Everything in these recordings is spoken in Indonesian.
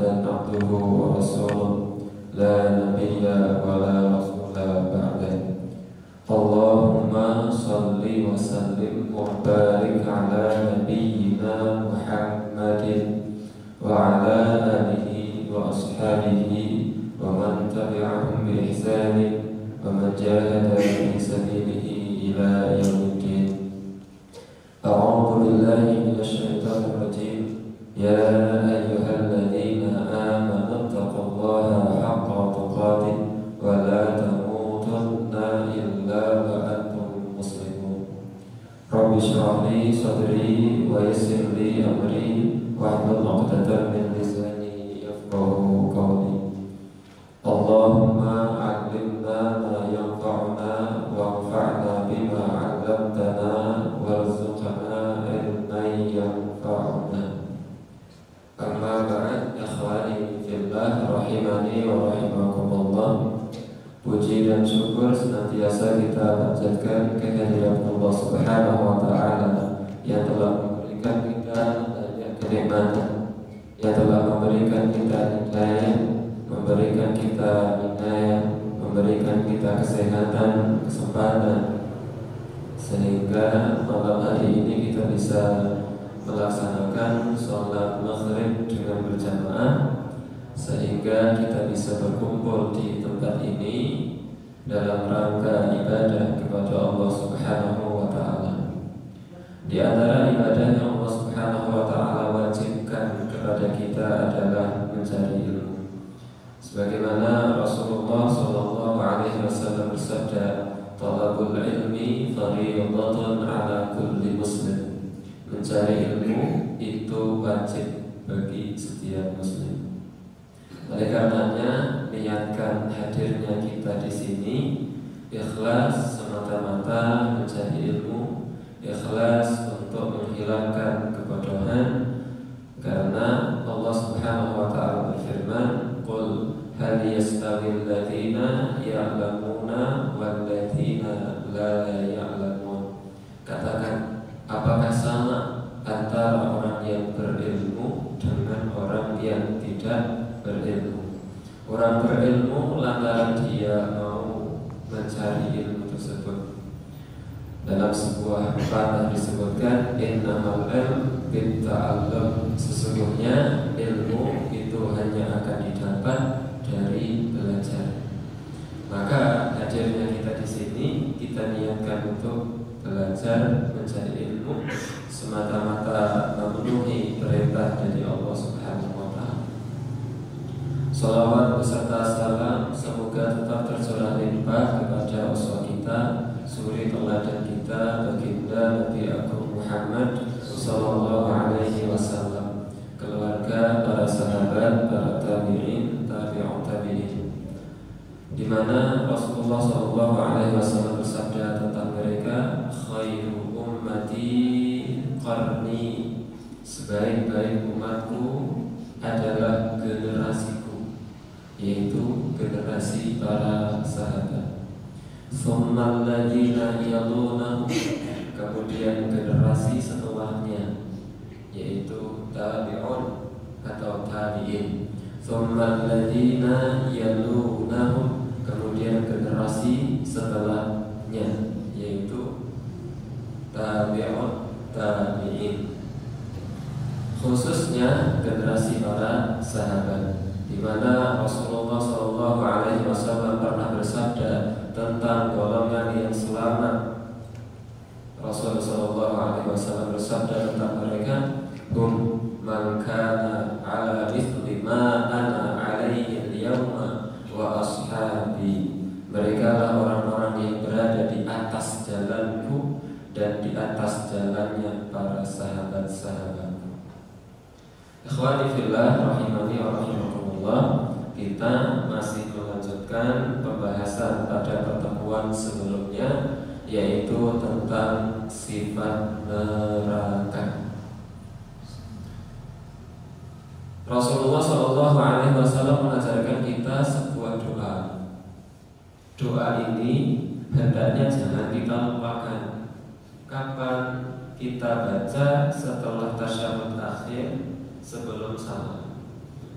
محمدا عبده ورسوله لا نبي ولا رسول بعده. اللهم صل وسلم وبارك على نبينا محمد وعلى آله وأصحابه ومن تبعهم بإحسان ومن جاهد في سبيله إلى يوم الدين. أعوذ بالله من الشيطان الرجيم. يا أيها الذين آمنوا اتقوا الله حق تقاته ولا تموتن إلا وأنتم مسلمون. رب اشرح لي صدري ويسر لي أمري واحلل عقدة من لساني يفقهوا قولي. اللهم علمنا ما ينفعنا وانفعنا بما علمتنا وارزقنا علما ينفعنا. Amma ba'd, ikhwani fillah rahimani wa rahimakumullah. Puji dan syukur senantiasa kita panjatkan kehadirat Allah Subhanahu wa taala yang telah memberikan kita banyak kenikmatan, yang telah memberikan kita hidayah, memberikan kita hidayah, memberikan kita kesehatan, kesempatan, sehingga malam hari ini kita bisa melaksanakan sholat maghrib dengan berjamaah, sehingga kita bisa berkumpul di tempat ini dalam rangka ibadah kepada Allah Subhanahu wa ta'ala. Di antara ibadah yang Allah Subhanahu wa ta'ala wajibkan kepada kita adalah mencari ilmu. Sebagaimana Rasulullah sallallahu alaihi wasallam bersabda, "Talabul ilmi fardhatun 'ala kulli muslim." Mencari ilmu itu wajib bagi setiap muslim. Oleh karenanya, niatkan hadirnya kita di sini ikhlas semata-mata mencari ilmu, ikhlas untuk menghilangkan kebodohan, karena Allah Subhanahu wa ta'ala berfirman, "Qul hal yastawil ladzina ya'lamuna wal ladzina la ya'lamun." Katakan, apakah sama antara orang yang berilmu dengan orang yang tidak berilmu? Orang berilmu lantaran dia mau mencari ilmu tersebut. Dalam sebuah pepatah disebutkan, innamal ilm bitta'allum. Sesungguhnya ilmu itu hanya akan didapat dari belajar. Maka hadirnya kita di sini, kita niatkan untuk belajar mencari ilmu semata-mata memenuhi perintah dari Allah Subhanahu wa ta'ala. Salawat beserta salam semoga tetap tercurah limpah kepada uswah kita, suri teladan kita, baginda Nabi Agung Muhammad sallallahu alaihi wasallam, keluarga, para sahabat, para tabi'in, tabi'ut tabi'in, di mana Rasulullah sallallahu alaihi wasallam bersabda tentang mereka, khairu ummati qarni, sebaik-baik umatku adalah generasiku, yaitu generasi para sahabat. Tsummal ladzina yalunahum, kemudian generasi setelahnya, yaitu tabi'un atau tabi'in. Tsummal ladzina yalunahum, kemudian generasi setelahnya, yaitu tabi'un tabi'in, khususnya generasi para sahabat, di mana Rasulullah sallallahu alaihi wasallam pernah bersabda tentang golongan yang selamat. Rasulullah sallallahu alaihi wasallam bersabda tentang mereka, hum man kana ala mithli ma ana alaihi al-yawma wa ashabi. Mereka lah orang-orang yang berada di atas jalanku dan di atas jalannya para sahabat-sahabatku. Ikhwani fillah rahimani wa rahimakumullah, kita masih melanjutkan pembahasan pada pertemuan sebelumnya, yaitu tentang sifat neraka. Rasulullah Shallallahu Alaihi Wasallam mengajarkan kita sebuah doa. Doa ini hendaknya jangan kita lupakan. Kapan kita baca setelah tasyahud akhir sebelum salam.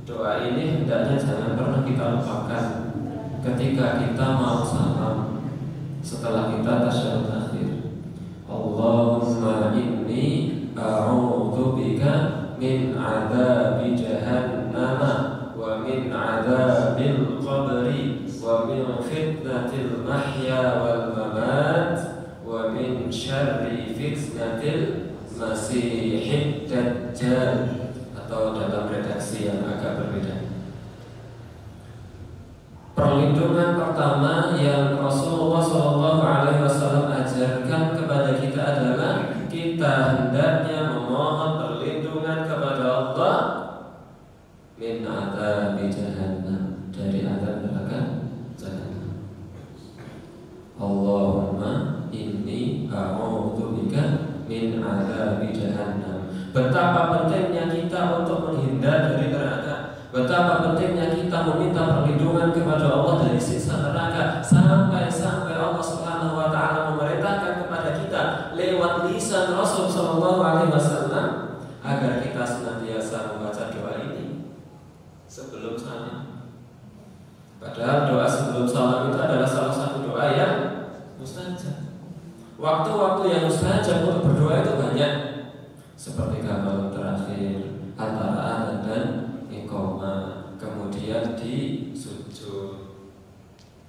doa ini hendaknya jangan pernah kita lupakan ketika kita mau salam setelah kita tasyahud akhir. Allahumma inni a'udzubika min adzabi jahannam wa min adzabil qabri wa min fitnatil mahya wal mamat wa min syarri fitnatil masihid dajjal, atau dalam redaksi yang agak berbeda. Perlindungan pertama yang Rasulullah SAW ajarkan kepada kita adalah kita hendaknya memohon perlindungan kepada Allah min adzabi jahannam, dari azab neraka jahannam. Allahumma inni a'udzubika min adzabi jahannam. Betapa pentingnya kita untuk menghindar dari neraka. Betapa pentingnya kita meminta perlindungan kepada Allah dari siksa neraka, sampai Allah Subhanahu wa taala memerintahkan kepada kita lewat lisan Rasul sallallahu alaihi wasallam agar kita senantiasa membaca doa ini sebelum salam. Padahal doa sebelum salam itu adalah salah satu doa yang mustajab. Waktu-waktu yang mustajab untuk berdoa itu banyak, seperti kabar terakhir antara adzan dan iqamah, kemudian di sujud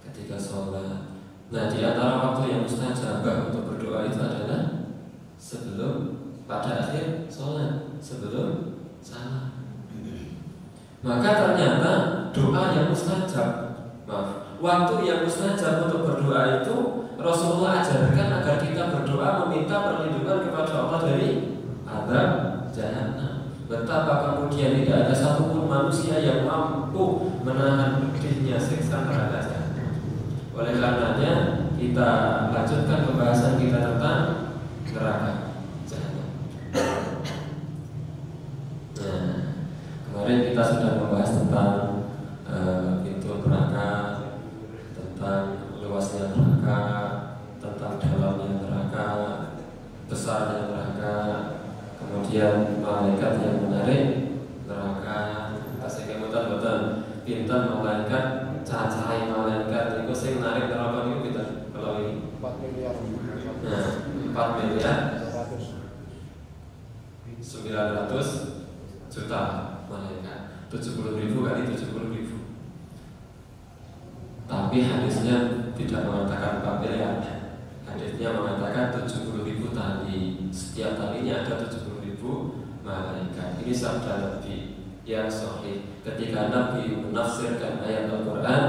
ketika sholat. Nah, di antara waktu yang mustajabah untuk berdoa itu adalah sebelum, pada akhir sholat, sebelum salam. Maka ternyata doa yang mustajab, waktu yang mustajab untuk berdoa itu Rasulullah ajarkan agar kita berdoa meminta perlindungan kepada Allah dari azab jahannam. Betapa kemudian tidak ada satupun manusia yang mampu menahan pedihnya siksa neraka jahannam. Oleh karenanya kita lanjutkan pembahasan kita tentang neraka jahannam. Nah, kemarin kita sudah membahas tentang pintu neraka, tentang luasnya neraka, tentang dalamnya neraka, besarnya neraka, kemudian malaikat yang menarik neraka. Kasih kemutan-mutan pintar malaikat, cacai malaikat itu sing menarik neraka itu pintar. Kalau ini 4 miliar. Nah, 4 miliar 900 juta malaikat. 70.000 kali 70.000. Tapi hadisnya tidak mengatakan 4 miliar. Hadisnya mengatakan 70.000 tali. Setiap talinya ada 70.000 malaikat. Ini sabda Nabi yang sahih ketika Nabi menafsirkan ayat Al-Quran,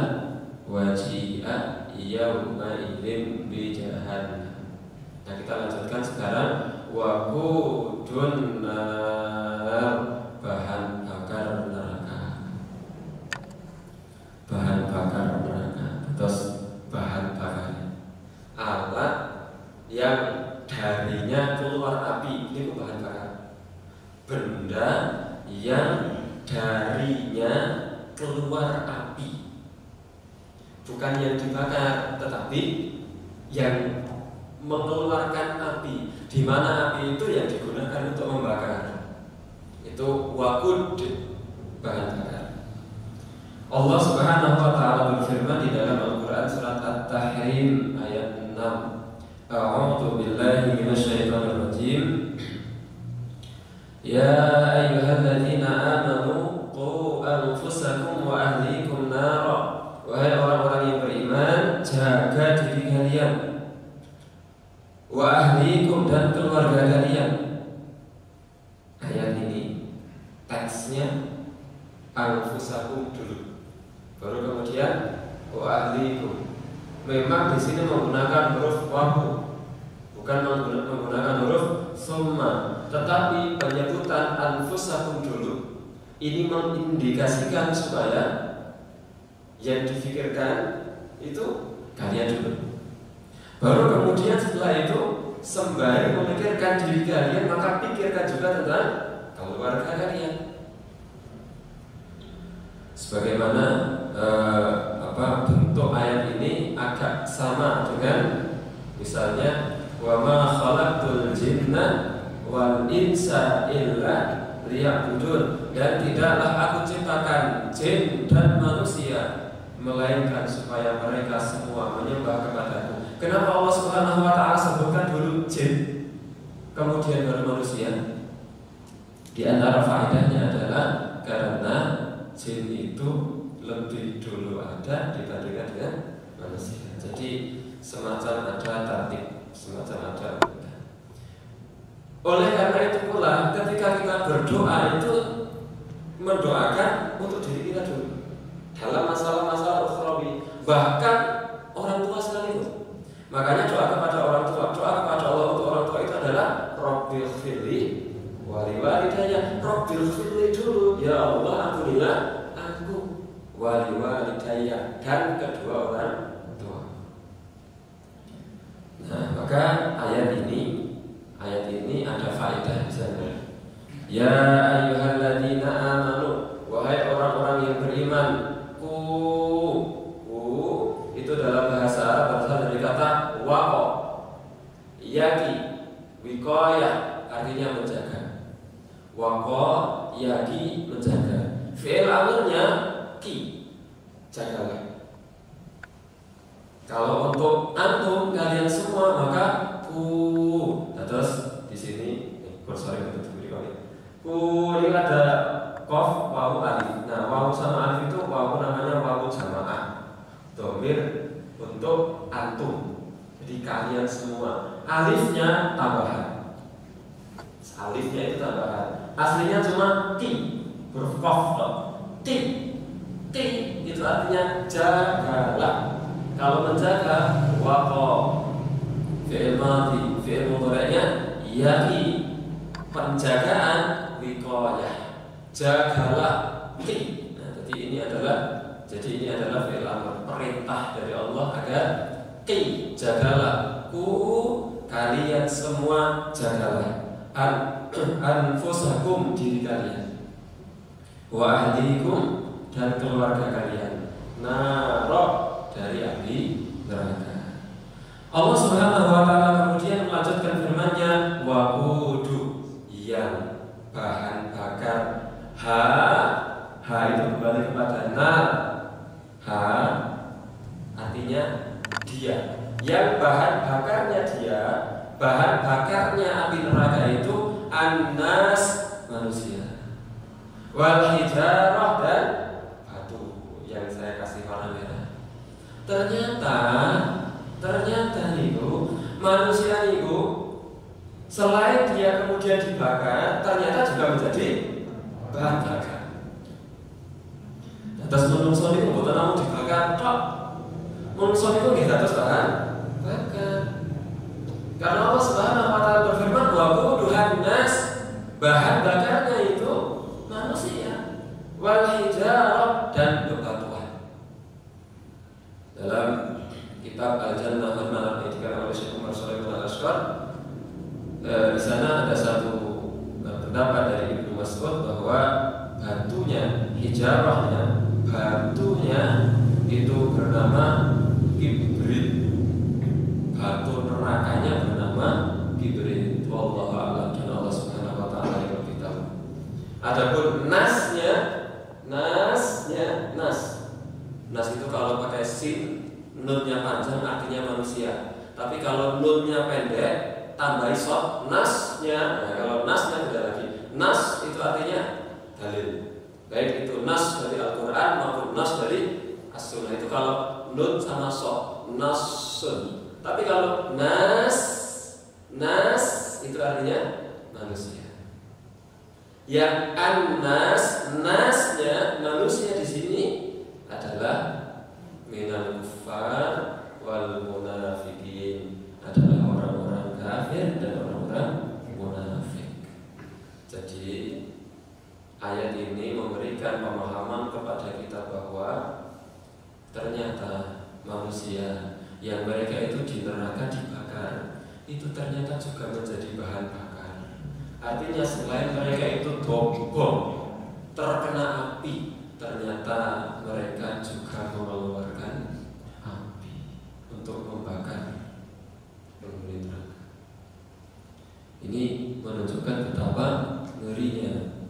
waji'a yawma idzin bi jahannam. Nah, kita lanjutkan sekarang. Waqudun nar, bahan bakar neraka. Bahan bakar neraka. Terus bahan bakarnya alat yang darinya keluar api. Ini bahan bakar. Benda yang darinya keluar api, bukan yang dibakar, tetapi yang mengeluarkan api. Di mana api itu yang digunakan untuk membakar. Itu waqud, bahan bakar. Allah Subhanahu wa taala berfirman di dalam Al-Qur'an surat At-Tahrim ayat 6. A'udzu billahi minasyaitonir rajim. Ya ayyuhalladzina amanu qu anfusakum wa ahlikum nara. Wahai orang-orang yang beriman, jaga diri kalian, wa ahlikum, dan keluarga kalian. Ayat ini teksnya anfusakum dulu, baru kemudian wa ahlikum. Memang di sini menggunakan huruf wawu, bukan menggunakan huruf summa, tetapi penyebutan anfusakum dulu ini mengindikasikan supaya yang difikirkan itu kalian dulu. Baru kemudian setelah itu sembari memikirkan diri kalian, maka pikirkan juga tentang keluarga kalian. Sebagaimana bentuk ayat ini agak sama dengan misalnya wa ma khalaqtul jinna wal insa illa liya'budun, dan tidaklah aku ciptakan jin dan manusia melainkan supaya mereka semua menyembah kepadaku. Kenapa Allah Subhanahu wa taala sebutkan dulu jin kemudian baru manusia? Di antara faedahnya adalah karena jin itu lebih dulu ada dibandingkan dengan manusia. Jadi semacam ada tertib, semacam ada. Oleh karena itu pula ketika kita berdoa itu mendoakan untuk diri kita dulu dalam masalah-masalah ukhrawi, bahkan orang tua sekalipun. Makanya doa kepada orang tua, doa kepada Allah untuk orang tua itu adalah Rabbil firli wali walidayya. Rabbil firli dulu, ya Allah ampunilah aku, wali walidayya, dan kedua orang tua. Nah, maka ayat ini ada faedah di sana. Ya ayyuhalladzina amanu, wahai orang-orang yang beriman, itu dalam bahasa Arab berasal dari kata waqo, yaki, wikoyah, artinya menjaga. Waqo, yaki, menjaga. Fi'il amirnya ki, jagalah. Kalau untuk antum kalian semua maka nah, terus di sini sorry betul ini ada qaf, wawu, alif. Nah, wawu sama alif itu wawu namanya wawu jamaah. Domir untuk antum. Jadi kalian semua. Alifnya tambahan. Alifnya itu tambahan. Aslinya cuma ti, huruf qaf. Ti itu artinya jagalah. Kalau menjaga waqo, fi'il madhi, fi'il mudhari'nya yaqi, penjagaan wiqayah, jagalah ti. Nah, jadi ini adalah fi'il amr, perintah dari Allah agar ki, jagalah, kalian semua jagalah anfusakum, diri kalian, wa ahlikum, dan keluarga kalian, narok, dari api neraka. Allah Subhanahu wa taala kemudian melanjutkan firman-Nya, waqudu, yang bahan bakar. Ha itu kembali kepada nar. Ha artinya dia. Yang bahan bakarnya dia, bahan bakarnya api neraka itu annas, manusia. Wal hijarah, dan batu yang saya kasih warna merah. Ternyata itu manusia itu selain dia kemudian dibakar, ternyata juga menjadi bahan bakar. Atas menungso itu bukan namun dibakar tok. Menungso itu nggih dados bahan bakar. Karena Allah Subhanahu wa taala berfirman, wa quduhan nas, bahan bakarnya itu manusia. Wal hijarah, dan bebatuan. Dalam kitab Al-Jannah wal Nar yang dikatakan oleh Syekh Umar Shalih Al-Ashqar, di sana ada satu pendapat dari Ibnu Mas'ud bahwa batunya, hijarahnya, batunya itu bernama kibrit, batu nerakanya bernama kibrit. Wallahu a'lam, dan Allah Subhanahu wa taala yang lebih tahu. Adapun nasnya, nas itu kalau pakai sin, nunnya panjang artinya manusia. Tapi kalau nunnya pendek, tambahi shad, nasnya. Nah, kalau nasnya beda lagi. Nas itu artinya dalil. Baik itu nas dari Al-Quran maupun nas dari As-Sunnah. Itu kalau nun sama shad, nasun. Tapi kalau nas itu artinya manusia. Yang an-nas, nasnya manusia di sini adalah minal kuffar wal munafiqin, adalah orang-orang kafir dan orang-orang munafik. Jadi ayat ini memberikan pemahaman kepada kita bahwa ternyata manusia yang mereka itu di neraka dibakar, itu ternyata juga menjadi bahan bakar. Artinya selain mereka itu bom terkena api, ternyata mereka juga mengeluarkan api untuk membakar penghuni neraka. Ini menunjukkan betapa ngerinya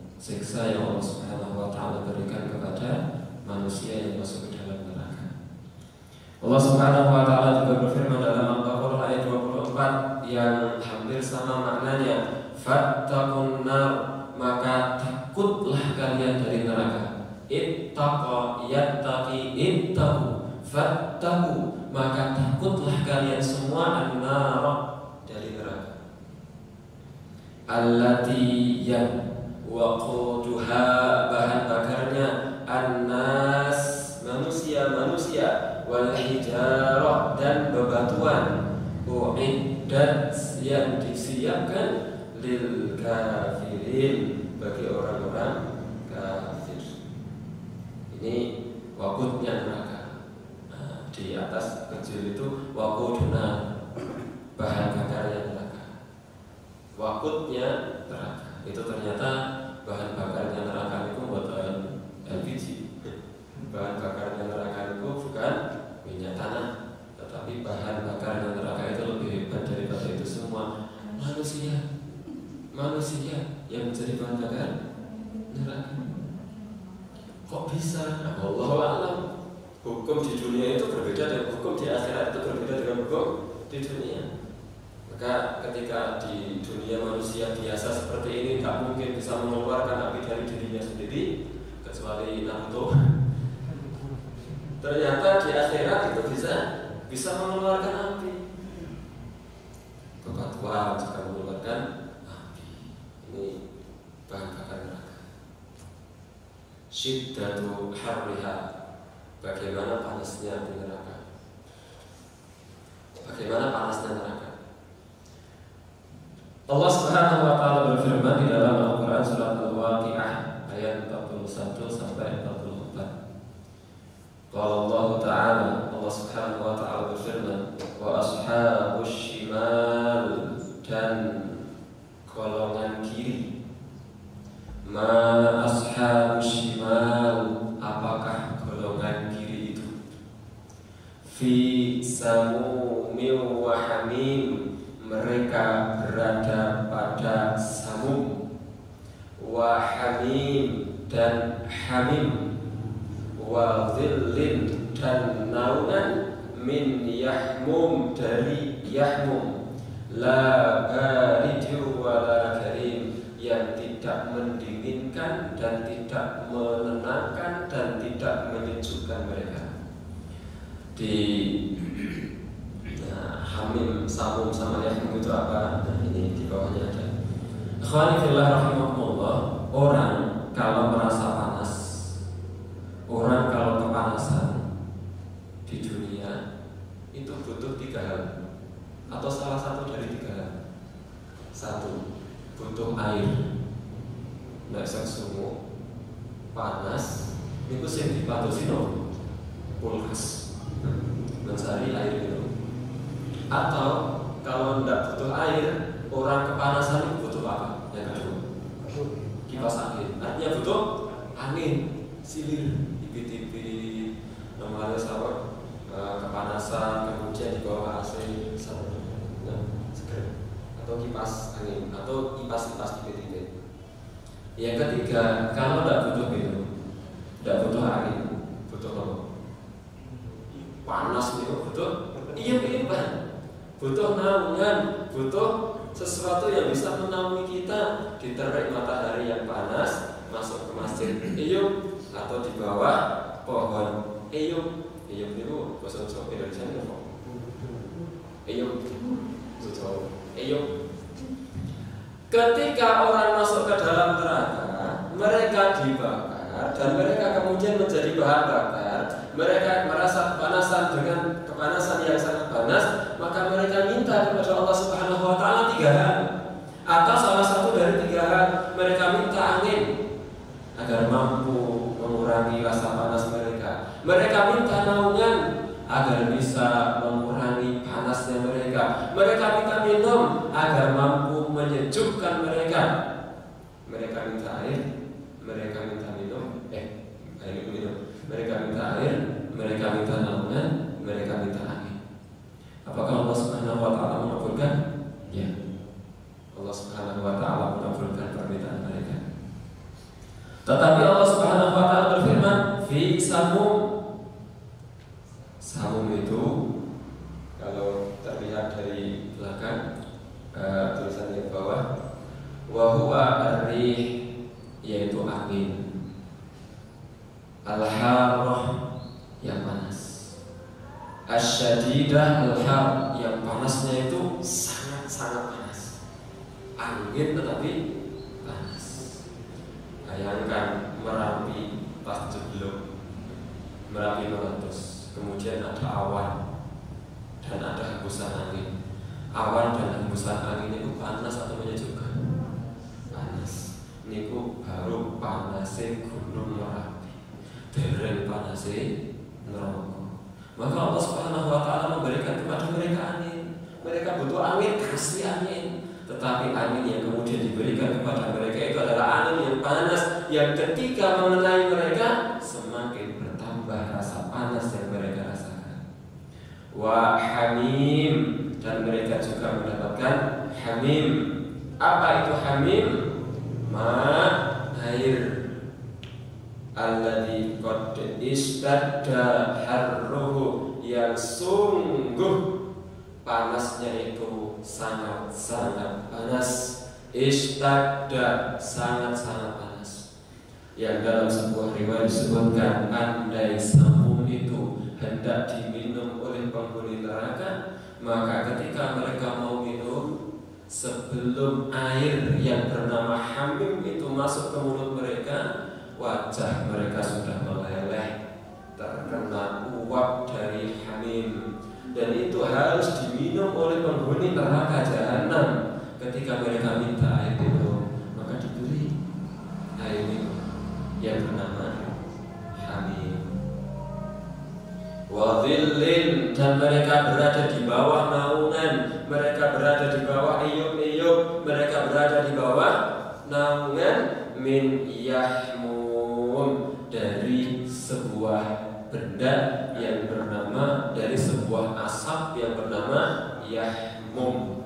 manusia yang masuk ke dalam neraka. Allah Subhanahu wa taala juga berfirman dalam Al-Baqarah ayat 24 yang hampir sama maknanya, fattaqun nar, maka takutlah kalian dari neraka. Ittaqa yattaqi ittaqu, fattaqu, maka takutlah kalian semua an-nar, dari neraka. Allati yang waquduha, bahan bakarnya an-nas, manusia, wal hijarah, dan bebatuan, uiddat, yang disiapkan lil kafirin, bagi orang-orang kafir. Ini waqudnya neraka. Nah, di atas kecil itu waquduna, bahan bakarnya neraka. Waqudnya neraka itu ternyata bahan bakarnya neraka itu buatan LPG. Bahan bakarnya neraka itu bukan minyak tanah, tetapi bahan bakarnya neraka itu lebih hebat daripada itu semua. Manusia yang menjadi bahan bakar neraka. Kok bisa? Allahu a'lam. Hukum di dunia itu berbeda dengan hukum di akhirat, itu berbeda dengan hukum di dunia. Maka ketika di dunia manusia biasa seperti ini tak mungkin bisa mengeluarkan api dari dirinya sendiri kecuali Naruto. Ternyata di akhirat itu bisa mengeluarkan api. Bebatuan juga mengeluarkan api. Ini bahan bakar neraka. Syiddatu harriha, bagaimana panasnya di neraka. Bagaimana panasnya neraka. Allah Subhanahu wa taala berfirman di dalam Al-Qur'an surat Al-Waqiah ayat 41 sampai 44. Qala Allah Ta'ala, Allah Subhanahu wa taala berfirman, wa ashabus shimal, dan golongan kiri. Ma ashabus shimal, apakah golongan kiri itu? Fi samumil wa hamim, mereka berada pada samum, wa hamim, dan hamim, wa dhillin, dan naungan, min yahmum, dari yahmum, la baridin wa la karim, yang tidak mendinginkan dan tidak menenangkan dan tidak menyejukkan mereka. Di hamim, samum sama yahmum itu apa? Nah, ini di bawahnya ada. Ikhwani fillah rahimakumullah, orang kalau merasa panas, orang kalau kepanasan di dunia itu butuh 3 hal, atau salah satu dari 3 hal. 1, butuh air. Nek sumuk panas niku sing dipatosi no kulkas, mencari air minum. Atau kalau tidak butuh air, orang kepanasan itu butuh apa? Yang kedua, kipas angin. Artinya butuh angin, silir, tipis-tipis, normalnya sama kepanasan, kemudian di bawah AC, seger, atau kipas angin, atau kipas tipis-tipis. Yang ketiga, kalau tidak butuh minum, tidak butuh angin, butuh apa? Panas itu butuh, iya Pak. Butuh naungan, butuh sesuatu yang bisa menaungi kita di terik matahari yang panas, masuk ke masjid iyum, atau di bawah pohon iyum. Iyum itu bahasa Jawa Indonesia ini apa? Iyum, Jawa iyum. Ketika orang masuk ke dalam neraka, mereka dibakar dan mereka kemudian menjadi bahan bakar. Mereka merasa kepanasan dengan kepanasan yang sangat panas, maka mereka minta kepada Allah Subhanahu wa taala 3 hal. Atau salah satu dari 3 hal, mereka minta angin agar mampu mengurangi rasa panas mereka. Mereka minta naungan agar bisa mengurangi panasnya mereka. Mereka minta minum agar mampu menyejukkan mereka. Mereka minta air, mereka minta minum, mereka minta air, mereka minta naungan, mereka minta angin. Apakah Allah Subhanahu wa taala mengabulkan? Ya. Allah Subhanahu wa taala mengabulkan permintaan mereka. Tetapi Allah Subhanahu wa taala berfirman, fi Samum itu kalau terlihat dari belakang tulisan di bawah, wa huwa ar-rih, yaitu angin, al-harrah, yang panas, asyadidah, al-har, yang panasnya itu sangat-sangat panas. Angin tetapi panas. Bayangkan Merapi pas jeblok, Merapi meletus, kemudian ada awan dan ada hembusan angin. Awan dan hembusan angin itu panas atau menyejukkan? Panas. Niku baru panasnya Gunung Merapi, dereng panasnya neraka. Maka Allah Subhanahu wa taala memberikan kepada mereka angin. Mereka butuh angin, kasih angin. Tetapi angin yang kemudian diberikan kepada mereka itu adalah angin yang panas, yang ketika mengenai mereka semakin bertambah rasa panas yang mereka rasakan. Wa hamim, dan mereka juga mendapatkan hamim. Apa itu hamim? Air. Alladzi qad istadda harruhu, yang sungguh panasnya itu sangat-sangat panas. Istadda, sangat-sangat panas. Yang dalam sebuah riwayat disebutkan, andai samum itu hendak diminum oleh penghuni neraka, maka ketika mereka mau minum, sebelum air yang bernama hamim itu masuk ke mulut mereka, wajah mereka sudah meleleh terkena uap dari hamim, dan itu harus diminum oleh penghuni neraka jahanam. Ketika mereka minta air minum, maka diberi air minum yang bernama hamim. Wa dhillin, dan mereka berada di bawah naungan, mereka berada di bawah iyuk-iyuk, mereka berada di bawah naungan min yahmum, dari sebuah benda yang bernama, dari sebuah asap yang bernama yahmum.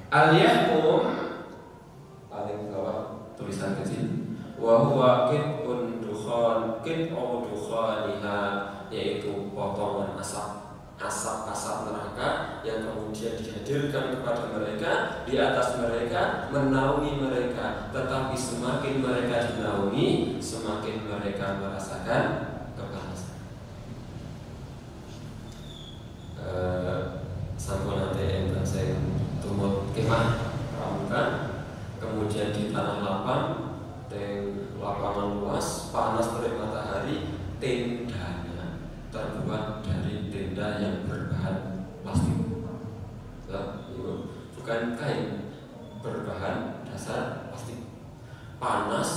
Al-yahmum paling bawah tulisan kecil, wa huwa qit'un dukhan, qit'u dukhaniha, yaitu potongan asap neraka yang kemudian dihadirkan kepada mereka, di atas mereka, menaungi mereka. Tetapi semakin mereka dinaungi, semakin mereka merasakan kepanasan. Sampun nanti yang saya tumut kemah pramuka, kemudian di tanah lapang, lapangan luas, panas terik matahari, tendanya terbuat dari tenda yang berbahan plastik, bukan kain, berbahan dasar plastik. Panas,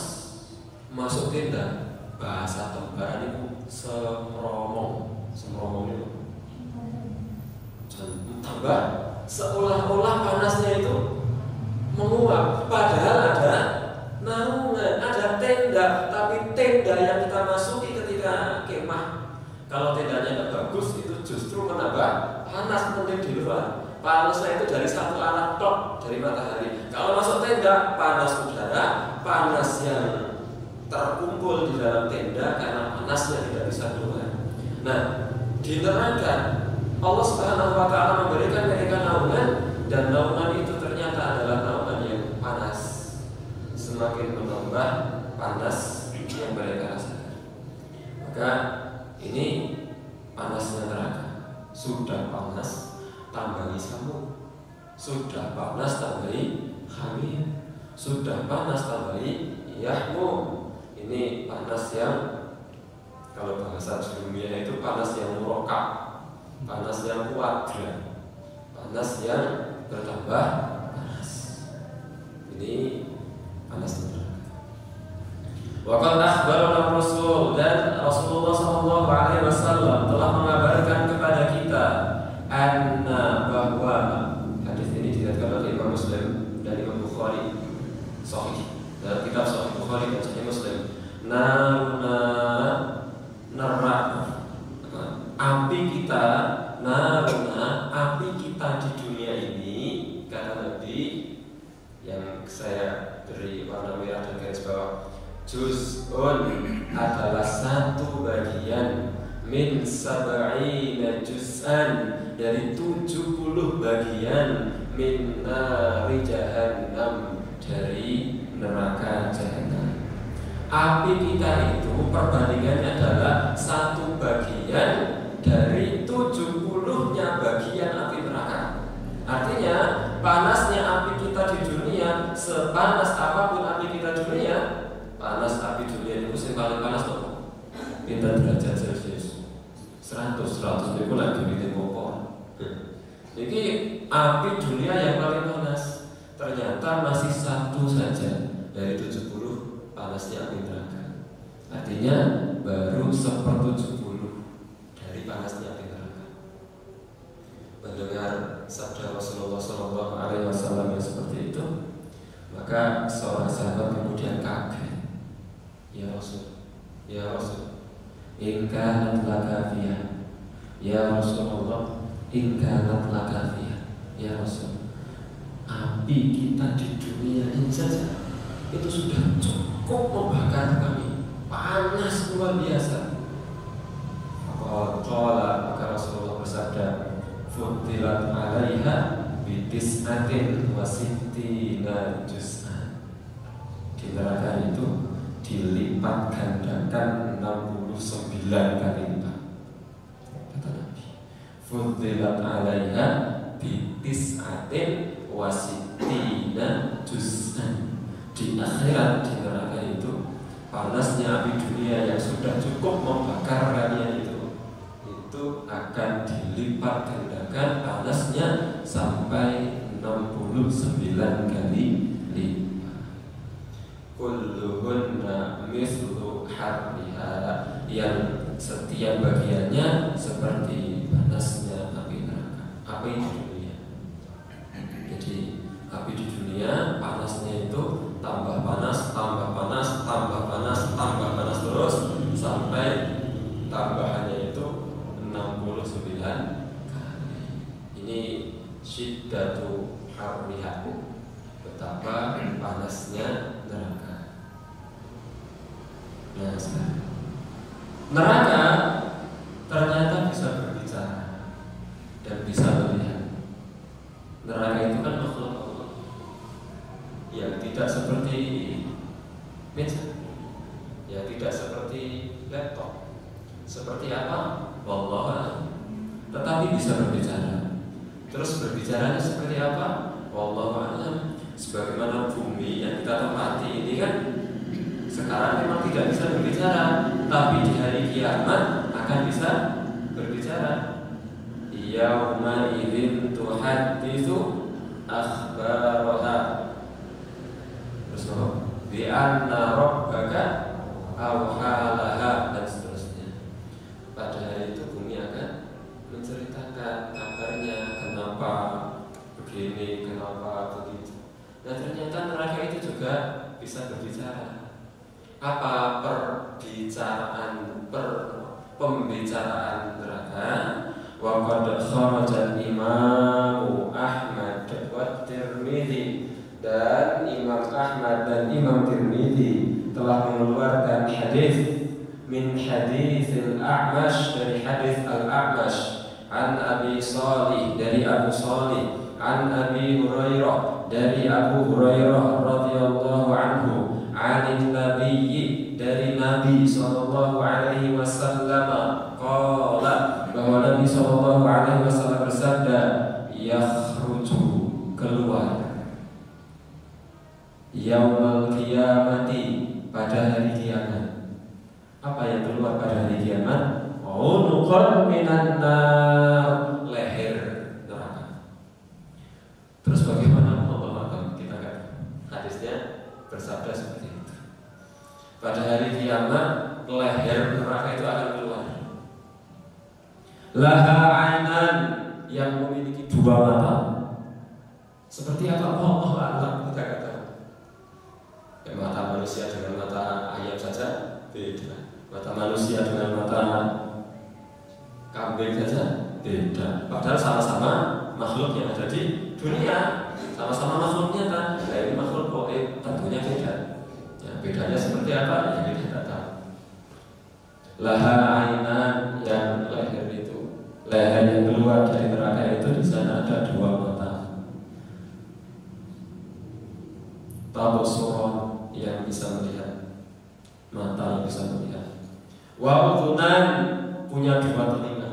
masuk tenda, bahasa Tembaran itu semromong itu. Tambah seolah-olah panasnya itu menguap, padahal ada naungan, ada tenda, tapi tenda yang kita masuki ketika kemah, kalau tendanya tidak bagus, itu justru menambah panas. Mungkin di luar panasnya itu dari satu anak tok dari matahari. Kalau masuk tenda, panas udara, panas yang terkumpul di dalam tenda karena panasnya tidak bisa keluar. Nah, di neraka Allah Subhanahu wa taala memberikan mereka naungan, dan naungan itu ternyata adalah naungan yang panas, semakin menambah panas yang mereka rasakan. Maka ini panasnya neraka. Sudah panas tambahi samum, sudah panas tambahi hamim, sudah panas tambahi yahmum. Ini panas yang, kalau bahasa ilmiah itu panas yang murokab, panas yang kuat, panas yang bertambah panas. Ini panas neraka. Wa qad akhbarana Rasul, dan Rasulullah sallallahu alaihi wasallam telah mengabarkan kepada kita anna, bahwa hadis ini diriwayatkan oleh Imam Muslim dan Imam Bukhari sahih, dalam kitab Sahih Bukhari dan Sahih Muslim. Api kita, api kita di dunia ini, kata Nabi yang saya beri warna merah dan garis bawah, juz'un adalah satu min sab'ina juz'an, dari 70 bagian, min nari jahannam, dari neraka jahanam. Api kita itu perbandingannya adalah 1 bagian dari 70-nya bagian api neraka. Artinya panasnya api kita di dunia, sepanas apapun api kita di dunia, panas api dunia itu yang paling panas tuh pinter derajat Celcius 100 itu lagi di kompor. Jadi api dunia yang paling panas ternyata masih 1 saja dari 70 panasnya api neraka. Artinya baru 1/70 dari panasnya api neraka. Mendengar sabda Rasulullah SAW yang seperti itu, maka seorang sahabat kemudian kaget. Ya Rasul, in kanat lakafiyah. Ya Rasulullah, in kanat lakafiyah. Ya Rasul, api kita di dunia ini saja itu sudah cukup membakar kami, panas luar biasa. Maka Rasulullah bersabda, Futilat alaiha bitis'atin wa sittina juz'an. Di neraka itu dilipat gandakan 69 kali lipat. Kata Nabi, Futilat alaiha bitis'atin wa sittina juz'an. Di akhirat di neraka itu panasnya api dunia yang sudah cukup membakar kalian itu akan dilipat gandakan panasnya sampai 69 kali lipat. Kulluhunna mithlu harriha, yang setiap bagiannya seperti panasnya api neraka, api di dunia. Jadi api di dunia panasnya itu tambah panas, tambah panas, tambah panas, tambah panas terus sampai tambahannya itu 69 kali. Ini syiddatu harriha, betapa panasnya neraka. Nah sekarang neraka ternyata bisa berbicara dan bisa melihat. Neraka itu kan makhluk Allah yang tidak seperti meja, ya tidak seperti laptop. Seperti apa? Wallahu a'lam. Tetapi bisa berbicara. Terus berbicaranya seperti apa? Wallahu a'lam. Sebagaimana bumi yang kita tempati ini kan sekarang memang tidak bisa berbicara, tapi di hari kiamat akan bisa berbicara. Yauma idzin tuhadditsu akhbaraha. Terus bi anna rabbaka awhalaha, dan seterusnya. Pada hari itu bumi akan menceritakan kabarnya, kenapa begini, kenapa begitu. Dan ternyata neraka itu juga bisa berbicara. Apa pembicaraan neraka? Wa qad kharaja Imam Ahmad wa Tirmidzi, dan Imam Ahmad dan Imam Tirmidzi telah mengeluarkan hadis min hadis al-A'mash, dari hadis al-A'mash, an Abi Salih, dari Abu Salih, an Abi Hurairah, dari Abu Hurairah radhiyallahu anhu, anin Nabiyyi, dari Nabi sallallahu alaihi wasallam, qala, bahwa Nabi sallallahu alaihi wasallam bersabda, yakhruju, keluar, yaumal qiyamati, pada hari kiamat. Apa yang keluar pada hari kiamat? Unuqan minan nar, leher neraka. Terus bagaimana Allah? Kita kan hadisnya bersabda seperti itu. Pada hari kiamat leher neraka itu akan keluar. Laha ainan, yang memiliki 2 mata. Seperti apa? Allah a'lam, kita kata. Mata manusia dengan mata ayam saja beda. Mata manusia dengan mata kambing saja beda. Padahal sama-sama makhluk yang ada di dunia, sama-sama makhluk nyata. Nah ini makhluk goib, tentunya beda. Ya, bedanya seperti apa? Ya kita tidak tahu. Laha ainan, yang Leher yang keluar dari neraka itu di sana ada dua mata. Tabuk suron yang bisa melihat, mata yang bisa melihat. Wa udhunan, punya dua telinga.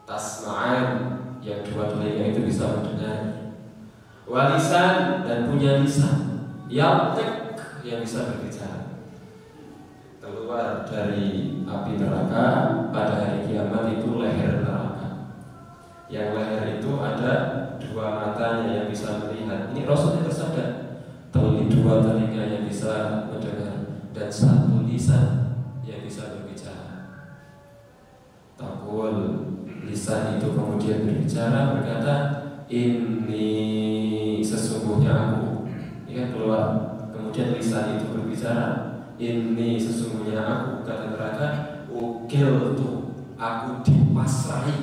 Tasma'an, yang dua telinga itu bisa mendengar. Walisan, dan punya lisan. Yaltek, yang bisa berbicara. Keluar dari api neraka pada hari kiamat itu leher neraka. Yang leher itu ada dua matanya yang bisa melihat. Ini Rasulnya bersabda, dua telinga yang bisa mendengar dan satu lisan yang bisa berbicara. Takul, lisan itu kemudian berbicara, berkata, ini sesungguhnya aku. Ini keluar. Kemudian lisan itu berbicara, ini sesungguhnya aku, kata neraka. Ukil tuh, aku dipasrai,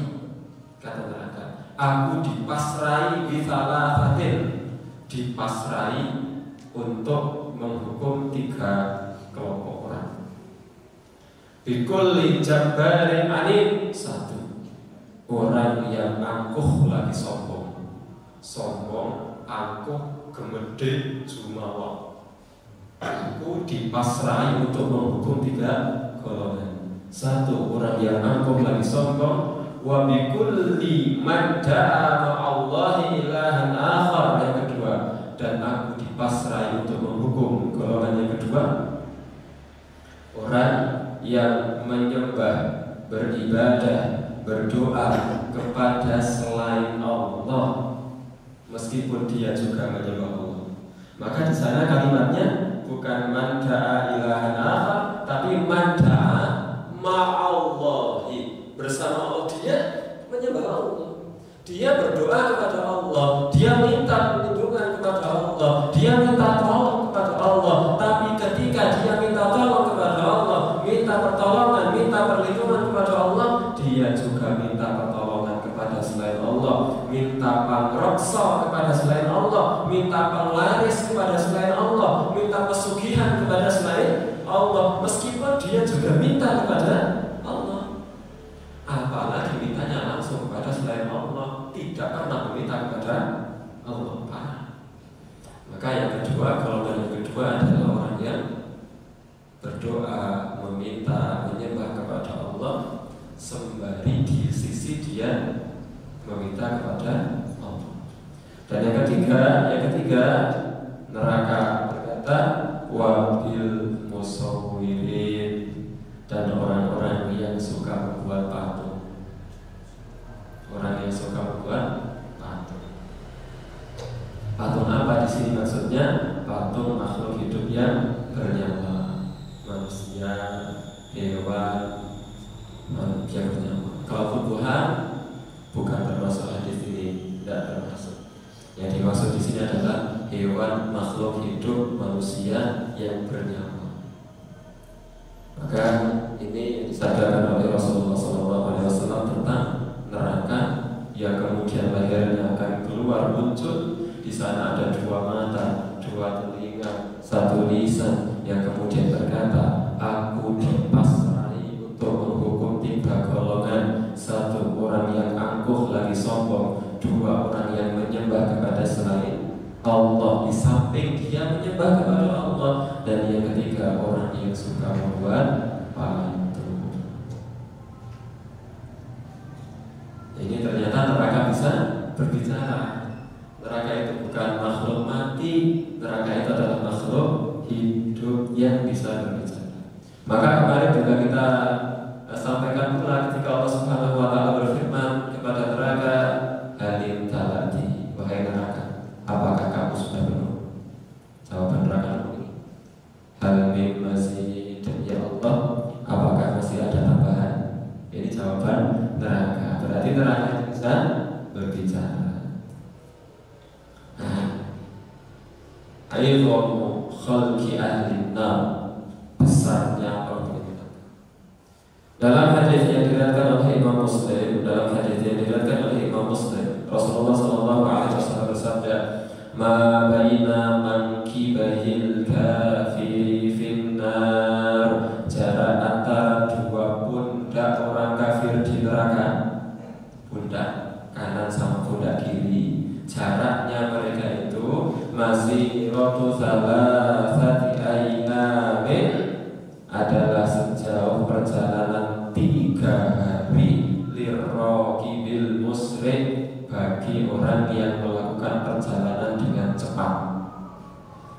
kata neraka. Aku dipasrai bisalah fatin, dipasrai untuk menghukum tiga kelompok orang. Bikulli jabbarin anid, satu, orang yang angkuh lagi sombong, angkuh, gemede, jumawa. Aku dipasrai untuk menghukum tiga golongan. Satu, orang yang angkuh lagi sombong. Wa bikulli man da'a ma'allahi ilahan akhar, yang kedua. Dan aku dipasrai untuk menghukum golongan yang kedua, orang yang menyembah, beribadah, berdoa kepada selain Allah, meskipun dia juga menyembah Allah. Maka di sana kalimatnya bukan man da'a ilahan akhar, tapi man da'a ma'allahi, bersama Allah. Dia menyembah Allah, dia berdoa kepada Allah, dia minta perlindungan kepada Allah, dia minta tolong kepada Allah. Tapi ketika dia minta tolong kepada Allah, minta pertolongan, minta perlindungan kepada Allah, dia juga minta pertolongan kepada selain Allah, minta pangreksa kepada selain Allah, minta penglaris kepada selain Allah, minta pesugihan kepada selain Allah, meskipun dia juga minta kepada Allah. Apalagi mintanya langsung kepada selain Allah, tidak pernah meminta kepada Allah. Maka yang kedua, golongan yang kedua adalah orang yang berdoa, meminta, menyembah kepada Allah sembari di sisi dia meminta kepada Allah. Dan yang ketiga neraka berkata, wabil musawwirin, dan orang-orang yang suka membuat patung. Orang yang suka membuat patung. Patung apa di sini maksudnya? Patung makhluk hidup yang bernyawa, manusia, hewan, yang bernyawa. Kalau tumbuhan bukan termasuk hadis ini, tidak termasuk. Yang dimaksud di sini adalah hewan, makhluk hidup, manusia yang bernyawa. Maka ini disadarkan oleh Rasulullah SAW tentang neraka yang kemudian lehernya akan keluar muncul. Di sana ada dua mata, dua telinga, satu lisan, yang kemudian berkata, aku dipasrai untuk menghukum tiga golongan. Satu, orang yang angkuh lagi sombong. Dua, orang yang menyembah kepada selain Allah, di samping dia menyembah kepada Allah. Dan yang ketiga, orang yang suka membuat patung. Ini ternyata neraka bisa berbicara. Neraka itu bukan makhluk mati, neraka itu adalah makhluk hidup yang bisa berbicara. Maka kemarin juga kita sampaikan pula ketika Allah Subhanahu wa Ta'ala berfirman kepada neraka, halim talati, wahai neraka, apakah kamu sudah penuh? Jawaban neraka ini, halim masih, ya Allah, apakah masih ada tambahan? Ini jawaban neraka. Berarti neraka itu bisa berbicara. Aidhamu khalqi ahli nar, besarnya orang neraka. Dalam hadis yang diriwayatkan oleh Imam Muslim, Rasulullah SAW bersabda, ma baina mankibahil kafiri finnar, jarak antara dua pundak orang kafir di neraka perjalanan 3 hari lirrokibil musri, bagi orang yang melakukan perjalanan dengan cepat.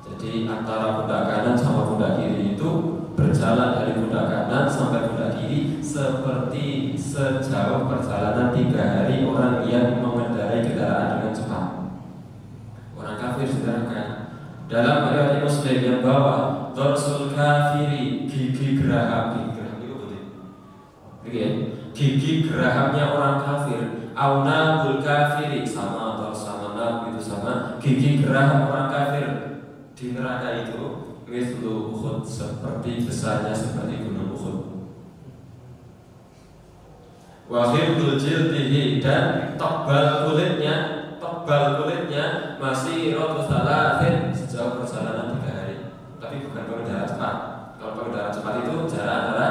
Jadi antara pundak kanan sama pundak kiri itu berjalan dari pundak kanan sampai pundak kiri seperti sejauh perjalanan 3 hari orang yang mengendarai kendaraan dengan cepat. Orang kafir sedangkan dalam riwayat Muslim yang bawah dorsul kafiri, gigi geraham itu betul. Gigi gerahamnya orang kafir, aunabul kafiri sama atau sama nab itu sama. Gigi geraham orang kafir di neraka itu mithlu Uhud, seperti besarnya seperti gunung Uhud. Wa khifdul jildihi, dan tebal kulitnya masih rotu salatin, sejauh perjalanan 3 hari. Tapi bukan pengendara cepat. Kalau pengendara cepat itu jarak antara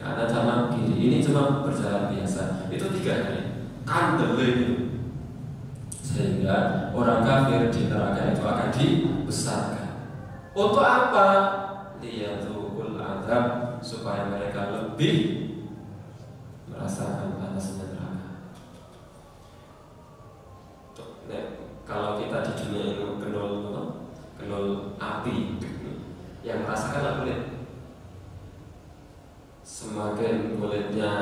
kanan sama kiri. Ini cuma berjalan biasa. Itu 3 hari. Kandel itu. Sehingga orang kafir di neraka itu akan dibesarkan. Untuk apa? Liyatul azab, supaya mereka lebih merasakan panasnya neraka. Kalau kita di dunia ini kenal api, yang merasakan kulit. Semakin kulitnya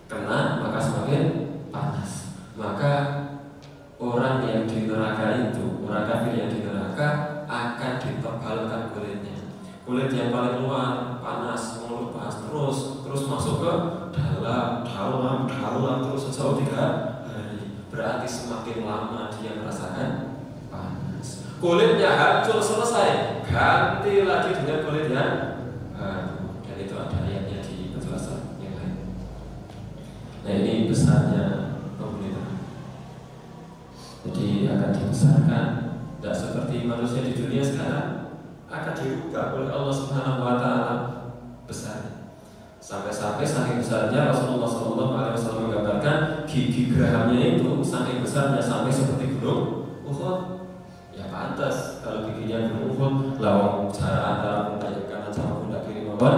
kena, maka semakin panas. Maka orang yang di neraka itu, orang kafir yang di neraka akan ditebalkan kulitnya. Kulit yang paling luar panas, mengelupas terus masuk ke dalam terus sejauh 3 hari. Berarti semakin lama dia merasakan panas. Kulitnya hancur selesai, ganti lagi dengan kulit yang baru. Dan itu ada ayatnya di penjelasan yang lain. Nah, ini besarnya penghuni neraka. Jadi akan dibesarkan, tidak seperti manusia di dunia sekarang, akan dirubah oleh Allah Subhanahu wa Ta'ala besarnya. Sampai-sampai saking besarnya Rasulullah SAW menggambarkan gigi gerahamnya itu saking besarnya sampai seperti gunung Uhud. Ya pantas kalau giginya gunung Uhud, lawang jarak antara pundak yang kanan sama pundak kiri mawon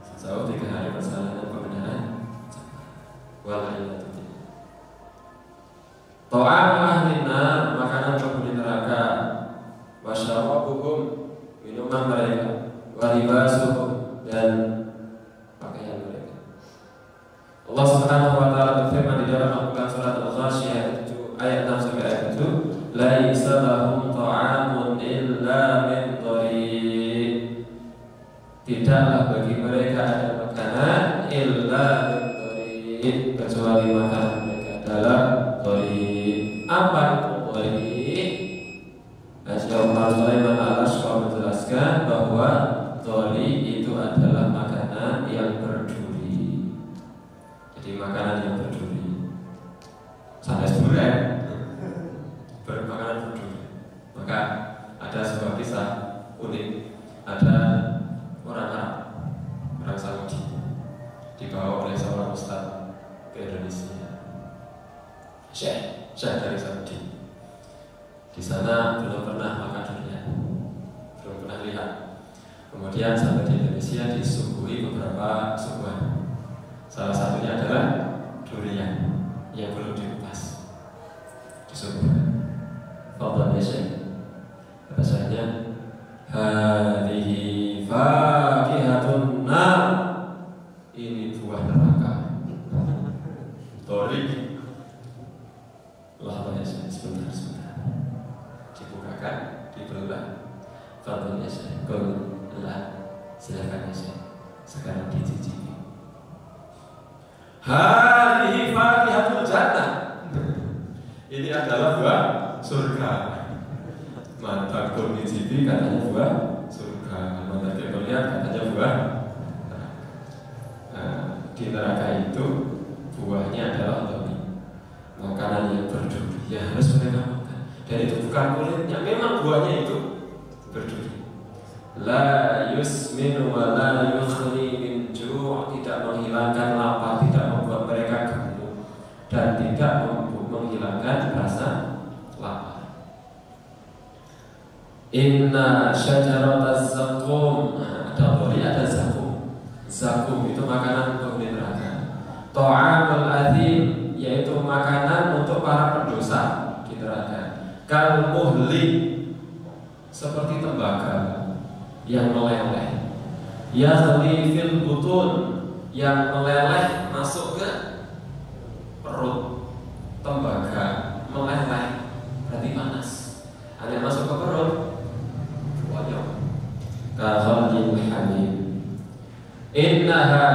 sejauh 3 hari perjalanan pengendara. Walhayyatu. Ta'am ahli nar, makanan penghuni neraka, wasyarabuhum, minuman mereka, walibasuhum, dan pakaian mereka. Allah Subhanahu wa Ta'ala berfirman di dalam Al-Quran surat Al-Ghasyiyah ayat 6 sampai ayat 7, laisa lahum ta'amun illa min dhari', tidaklah bagi mereka ada makanan illa min dhari', kecuali makanan mereka adalah dhari'. Apa itu dhari'? Syekh Umar Sulaiman Al-Ashqar menjelaskan bahwa dhari' itu adalah makanan yang berduri. Jadi makanan yang berduri. Sampai sebulan bermakanan berduri. Maka ada sebuah kisah unik. Ada orang Arab, orang Saudi, dibawa oleh seorang ustaz ke Indonesia. Syekh dari Saudi. Di sana belum pernah makan durian, belum pernah lihat. Kemudian sampai di Indonesia disuguhi beberapa suguhan. Salah satunya adalah durian yang belum dikupas. Disuguhkan. Fadhal ya Syekh. Kata Syekhnya, hadhihi fakihatun nar. Ini buah neraka. Tori. Allah ya Syekh, sebentar. Dibukakan, dibelah. Fadhal ya Syekh. Silakan ya Syekh. Sekarang dicicipi. Hadhihi fakihatul jannah. Ini adalah buah surga. Mantap kau dicicipi, katanya buah surga. Mantap kau lihat, katanya buah neraka. Di neraka itu buahnya adalah dhari, makanan yang berduri. Ya harus mereka makan. Dan itu bukan kulitnya, memang buahnya itu berduri. La yusmin wa la yukhri min ju', tidak menghilangkan lapar, tidak membuat mereka gemuk, dan tidak menghilangkan rasa lapar. Inna syajarataz zaqqum, ada dhari, ada zaqqum. zakum itu makanan penghuni neraka. Ta'amul athim yaitu makanan untuk para pendosa di neraka. Kal muhli seperti tembaga yang meleleh. Yaghli fil butun yang meleleh masuk ke perut. Tembaga meleleh berarti panas. Ada yang masuk ke perut wajah. Kahal hamim. Innaha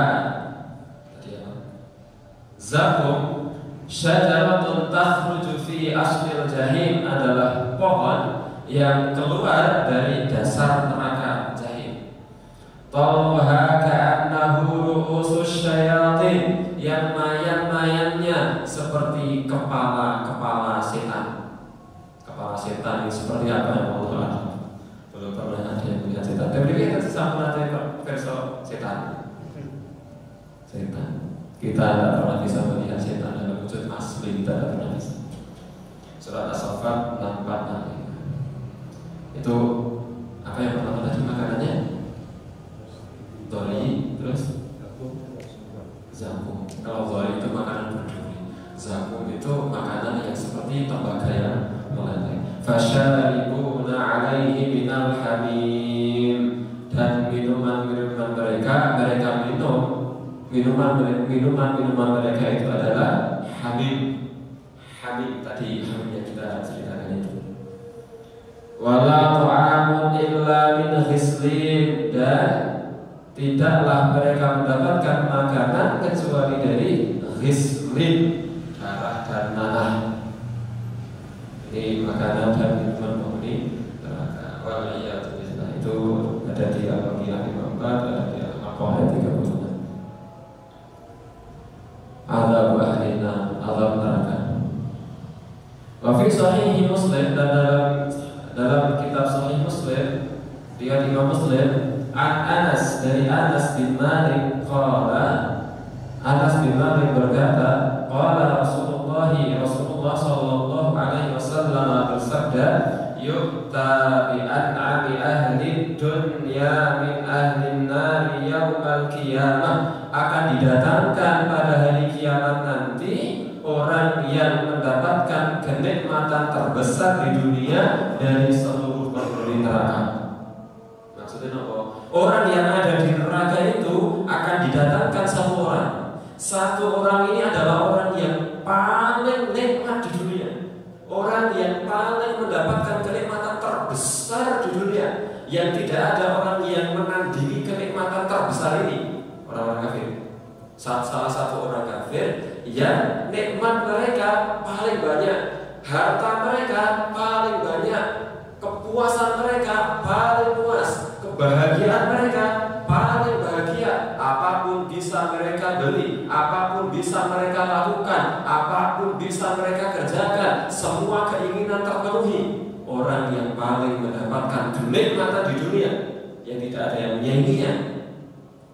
zakum syajaratun takhruju fi aslil jahim adalah pohon yang keluar dari dasar neraka jahim. Talha ka'annahu ru'usus syayatin yang mayan-mayannya seperti kepala setan. Kepala setan ini seperti apa yang Allah belum pernah ada yang melihat setan. Tapi kita sama ada versi setan. Kita tidak pernah bisa melihat setan dalam wujud asli, kita tidak pernah bisa. Surat As-Saffat 64 itu apa yang pertama tadi makanannya? Dori, terus zakum. Kalau dori itu makanan berduri, zakum itu makanan yang seperti tembaga yang meleleh. Fasyaribuna alaihi minal hamim, dan minuman-minuman mereka minum minuman mereka itu adalah hamim. Hamim tadi hamim yang kita ceritakan itu. Wala ta'amun illa min ghislin, dan tidaklah mereka mendapatkan makanan kecuali dari ghislin, darah dan nanah. Ini makanan dan minuman penghuni neraka. Waliyatubillah, itu ada di Al-Baqarah 54, ada di Al-Baqarah 36. Azab ahlina, azab neraka. Wa fi sahih Muslim, dan dalam kitab Sahih Muslim riwayat Imam Muslim an Anas, dari Anas bin Malik qala, Anas bin Malik berkata, qala Rasulullah sallallahu alaihi wasallam bersabda, yu'ta bi an'ami ahli dunya min ahli nari yaumal qiyamah, akan didatangkan pada hari kiamat nanti orang yang mendapatkan kenikmatan terbesar di dunia dari seluruh penghuni neraka. Maksudnya apa? Orang yang ada di neraka itu akan didatangkan satu orang. Satu orang ini adalah orang yang paling nikmat di dunia, orang yang paling mendapatkan kenikmatan terbesar di dunia, yang tidak ada orang yang menandingi kenikmatan terbesar ini. Orang-orang kafir. Salah satu orang kafir yang nikmat mereka paling banyak, harta mereka paling banyak, kepuasan mereka paling puas, kebahagiaan mereka paling bahagia. Apapun bisa mereka beli, apapun bisa mereka lakukan, apapun bisa mereka kerjakan, semua keinginan terpenuhi. Orang yang paling mendapatkan kenikmatan di dunia, yang tidak ada yang menyainginya,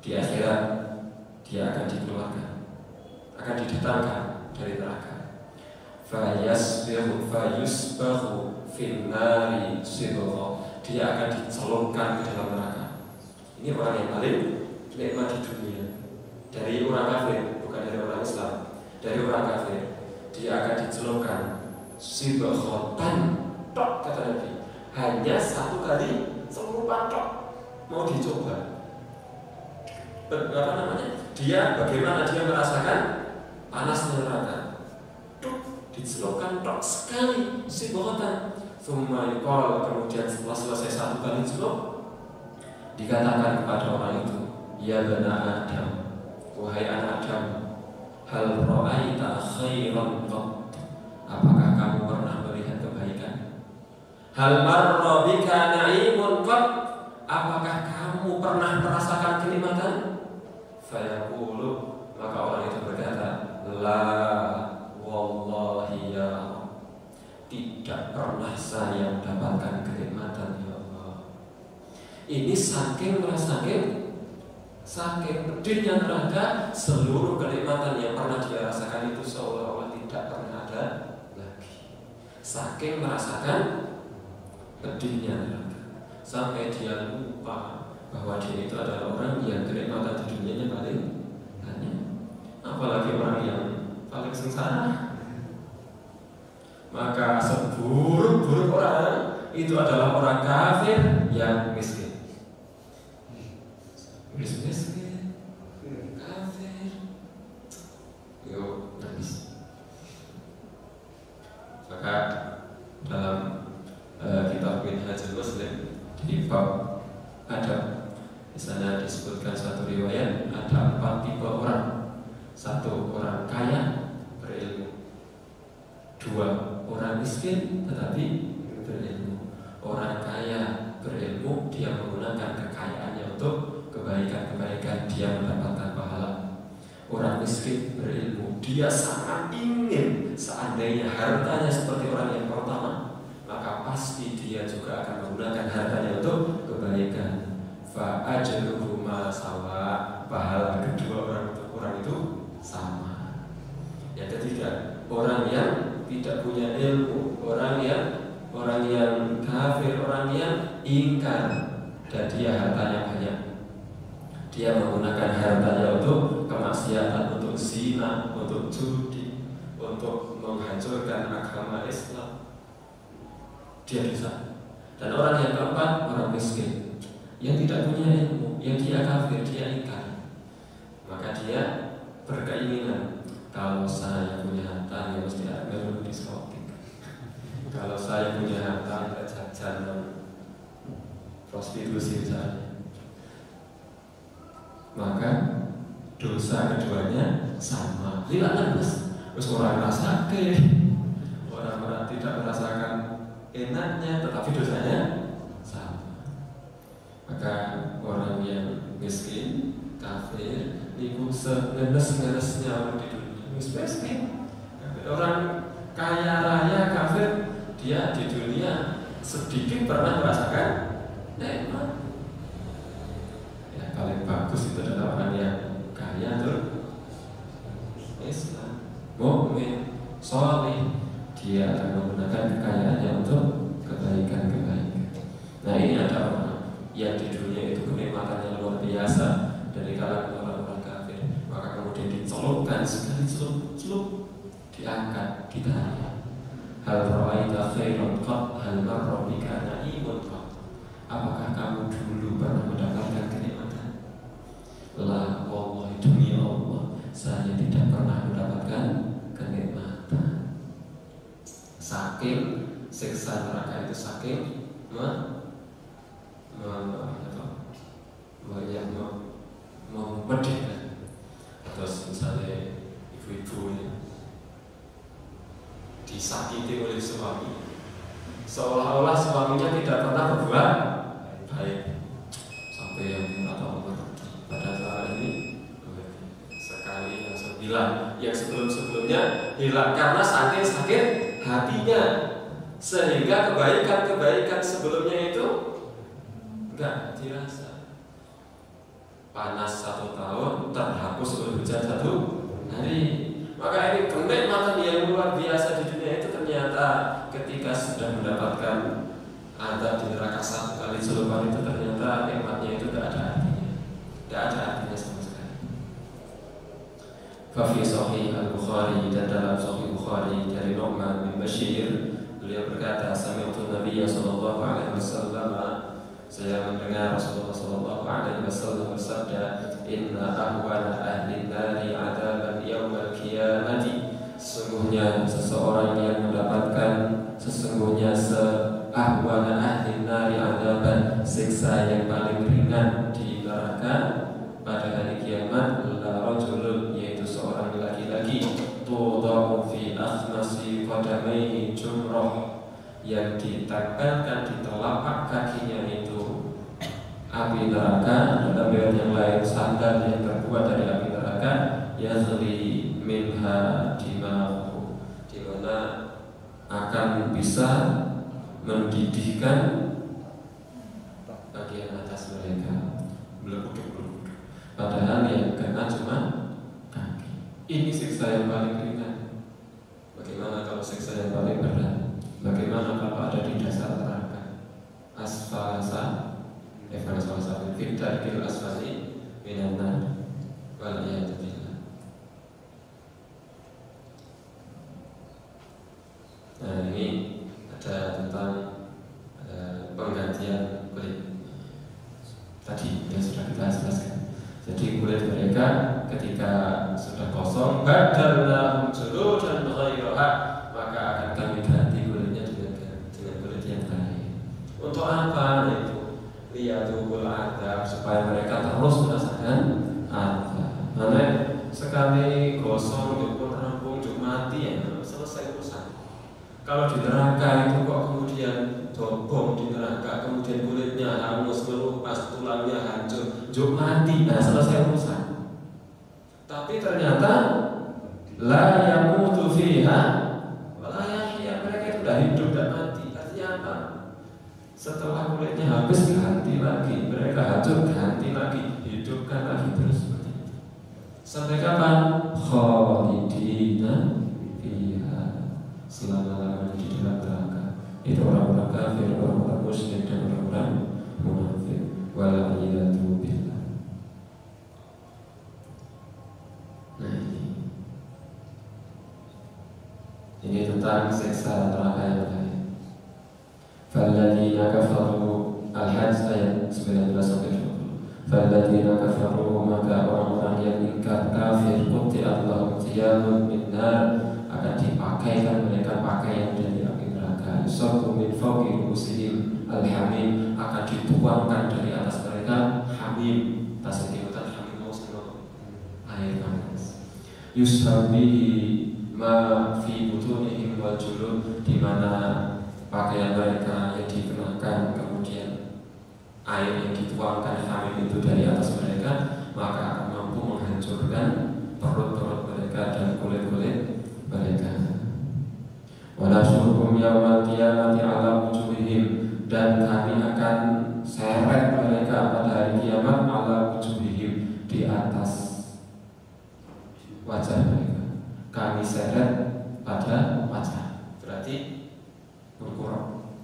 di akhirat dia akan dikeluarkan, akan didatangkan dari neraka. Fayusbahu fin nari sidra, dia akan dicelupkan ke dalam neraka. Ini orang yang paling nikmat di dunia. Dari orang kafir, bukan dari orang Islam. Dari orang kafir, dia akan dicelupkan sidrotan tok, kata Nabi. Hanya satu kali celupan tok, mau dicoba. Apa namanya? Bagaimana dia merasakan panasnya neraka? Tuk, dicelupkan tok sekali sidrotan. Kemudian setelah selesai satu kali celup, dikatakan kepada orang itu, ya bani Adam, wahai anak Adam, hal ra'aita khairan qat, apakah kamu pernah melihat kebaikan? Hal marra bika na'imun qat, apakah kamu pernah merasakan kenikmatan? Fayaqulu, maka orang itu berkata, la wallahi ya Allah, tidak pernah saya mendapatkan kenikmatan ya Allah. Ini saking pedihnya neraka, seluruh kenikmatan yang pernah dia rasakan itu seolah-olah tidak pernah ada lagi. Saking merasakan pedihnya neraka, sampai dia lupa bahwa dia itu adalah orang yang kenikmatan di dunianya sengsara. Maka seburuk-buruk orang itu adalah orang kafir yang miskin. Miskin, kafir, yuk nangis. Maka dalam kitab Minhajul Muslim di bab adab, di sana disebutkan satu riwayat ada 4 tipe orang. 1 orang kaya berilmu, 2 orang miskin tetapi berilmu. Orang kaya berilmu, dia menggunakan kekayaannya untuk kebaikan-kebaikan, dia mendapatkan pahala. Orang miskin berilmu, dia sangat ingin seandainya hartanya seperti orang yang pertama, maka pasti dia juga akan menggunakan hartanya untuk kebaikan. Fa ajruhu ma sawa, pahala kedua orang itu sama. Yang ketiga, orang yang tidak punya ilmu, orang yang kafir, orang yang ingkar dan dia hartanya banyak. Dia menggunakan hartanya untuk kemaksiatan, untuk zina, untuk judi, untuk menghancurkan agama Islam. Dia bisa. Dan orang yang keempat, orang miskin yang tidak punya ilmu, yang dia kafir, dia ingkar. Maka dia berkeinginan, kalau saya punya harta, ya mesti ada diskotik. Kalau saya punya harta, ada jajanan prostitusi misalnya. Maka dosa keduanya sama. Hilangan mas. Terus orang sakit, orang tidak merasakan enaknya, tetapi dosanya sama. Maka orang yang miskin, kafir, niku seneles-nelesnya orang di dunia miskin. Orang kaya raya kafir, dia di dunia sedikit pernah merasakan nikmat. Ya paling bagus itu adalah orang yang kaya tuh Islam, mukmin, sholih, dia akan menggunakan kekayaannya untuk kebaikan-kebaikan. Nah ini ada orang yang di dunia itu kenikmatannya luar biasa dari kalangan orang-orang kafir, maka kemudian dicelupkan sekali celup diangkat, ditanya, hal ra'aita khairan qat, hal marra bika na'imun qat. Apakah kamu dulu pernah mendapatkan kenikmatan? La wallahi, demi Allah, saya tidak pernah mendapatkan kenikmatan. Saking siksa neraka itu, saking memedihkan. Terus misalnya ibu-ibu disakiti oleh suami, seolah-olah suaminya tidak pernah berbuat baik, sampai yang atau pada saat ini sekali langsung hilang, yang sebelum-sebelumnya hilang karena saking sakit hatinya, sehingga kebaikan-kebaikan sebelumnya itu enggak dirasa. Panas 1 tahun terhapus oleh hujan 1 hari. Maka ini kenikmatan yang luar biasa di dunia itu ternyata ketika sudah mendapatkan azab di neraka 1 kali celupan itu, ternyata nikmatnya itu tidak ada artinya, tidak ada artinya sama sekali. Fafi Sahih Al-Bukhari, dan dalam Sahih Bukhari dari Nu'man bin Bashir, beliau berkata, sami'tu Nabiya sallallahu alaihi wasallam, saya mendengar Rasulullah sallallahu alaihi wasallam bersabda, inna ahwana ahli nari adaban yaumal qiyamati, sesungguhnya seseorang yang mendapatkan, sesungguhnya ahwana ahli nari adaban, siksa yang paling ringan di neraka pada hari kiamat, la rajulun, yaitu seorang laki-laki, tudau fi akhmasi qadamaihi jumrah, yang ditempelkan di telapak kakinya itu api neraka. Dalam riwayat yang lain, sandal yang terbuat dari api neraka, yazli minha dima'u, di mana akan bisa mendidihkan bagian atas mereka, belukuk-belukuk. Padahal yang kena cuma kaki. Ini siksa yang paling ringan. Bagaimana kalau siksa yang paling berat? Bagaimana kalau ada di dasar neraka? Asfalasa, fitarkil asfali minan nar, waliyadzubillah. di kulit mereka ketika sudah kosong, badalnahum juludan ghairaha, maka akan kami ganti kulitnya dengan kulit yang lain. Untuk apa itu? Liyadzuqul adzab, supaya mereka terus merasakan azab. Mana sekali gosong jupun rampung jup mati ya selesai urusan. Kalau di neraka itu kok kemudian dobong di neraka, kemudian kulitnya hangus, melupas, tulangnya hancur, jup mati, nah selesai urusan. Tapi ternyata la yamutu fiha wa la yahya, mereka itu sudah hidup dan mati. Artinya apa? Setelah kulitnya habis ganti lagi, mereka hancur ganti lagi, hidupkan lagi, terus seperti itu. Sampai kapan? Khalidina fiha, selama-lamanya di dalam neraka. Itu orang-orang kafir, orang-orang musyrik dan orang-orang munafik. Wal'iyadu billah. Nah, ini tentang siksa neraka yang lain. Falladzina kafaru, Al-Hajj ayat 19-20. Falladzina kafaru, maka orang-orang yang ingkar kafir, qutti'at lahum thiyabun min nar, akan dipakaikan mereka pakaian dari api neraka. Yusabbu min fawqi ru'usihim al-hamim, akan dituangkan dari atas mereka hamim, tasdiqatan hamim mausno, air panas. Yushabbihi ma fi butunihim wal julud, di mana pakaian mereka yang dikenakan kemudian air yang dituangkan hamim itu dari atas mereka, maka akan mampu menghancurkan perut-perut mereka dan kulit-kulit mereka. Wa nahsyuruhum yaumal qiyamati ala wujuhihim, dan kami akan seret mereka pada hari kiamat ala wujuhihim, di atas wajah mereka. Kami seret pada wajah, berarti berkurang,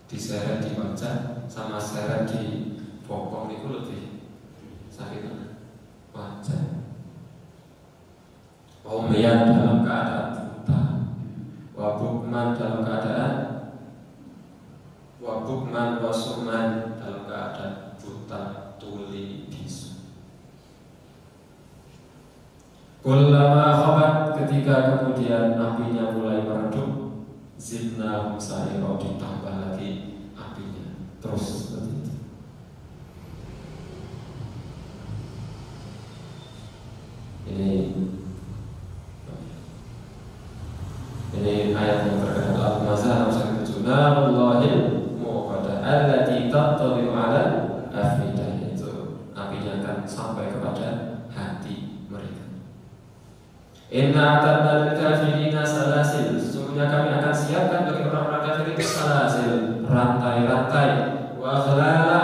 diseret di wajah sama seret di bokong itu lebih sakit wajah. Umyan dalam keadaan buta, wabukman dalam keadaan wabukman wasuman dalam keadaan buta, tuli, bisu. Kullama khabat, ketika kemudian apinya mulai meredup, zidnahum sa'ira, ditambah lagi apinya, terus seperti itu. Ini ayat yang terkenal Al-Mazah 7, Narullahil muqadah allati tattali'u 'ala afidah, itu apinya akan sampai kepada hati mereka. Inna a'tadna lil kafirina salasil, sesungguhnya kami akan siapkan bagi orang-orang kafir itu salasil, rantai-rantai, wa aghlala,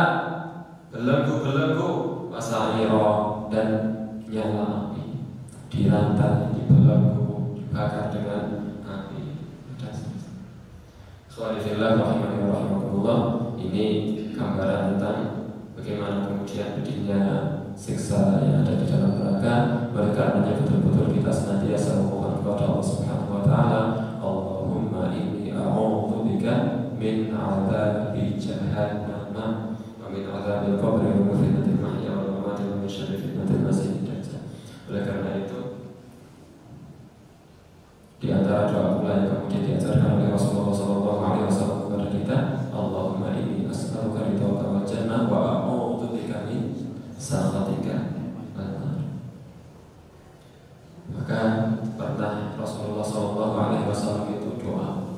belenggu-belenggu, wa sa'ira, dan nyala api, dirantai, dibelenggu, dibakar dengan api. Subhanallah wa rahmatullah. Ini gambaran tentang bagaimana kemudian pedihnya siksa yang ada di dalam neraka. Oleh karenanya betul-betul kita senantiasa memohon kepada Allah Subhanahu wa taala, Allahumma inni a'udzubika min 'adzabi jahannam wa min 'adzabil qabri wa min fitnatil mahya wal mamati wa min syarri fitnatil masiihid dajjal. Oleh karena itu, di antara doa pula yang kemudian diajarkan oleh Rasulullah SAW kepada kita, Allahumma inni as'aluka ridhaka wal jannah wa a'udzubika min sakhatika wan nar. Maka pernah Rasulullah SAW itu doa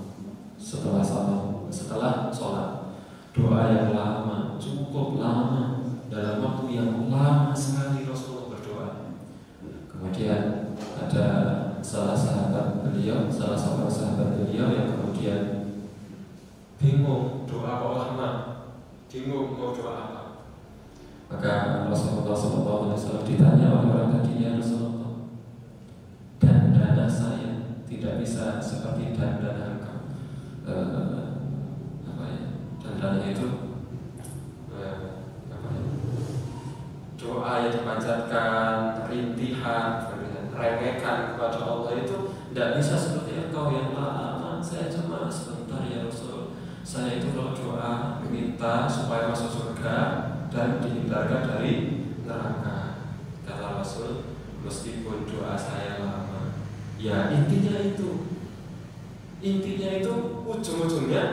setelah sholat, doa yang lama, cukup lama, dalam waktu yang lama sekali Rasulullah berdoa. Kemudian ada salah seorang sahabat beliau yang kemudian bingung doa kok lama, bingung mau doa apa. Maka Rasulullah SAW ditanya oleh orang tadi, ya Rasulullah, dandana saya tidak bisa seperti dandana engkau. Dandananya itu doa yang dipanjatkan, rintihan, remekan kepada Allah itu tidak bisa seperti engkau yang lama. Saya cuma sebentar ya Rasul. Saya itu kalau doa minta supaya masuk surga, dan dihindarkan dari neraka. Kata Rasul, meskipun doa saya lama, ya intinya itu ujung-ujungnya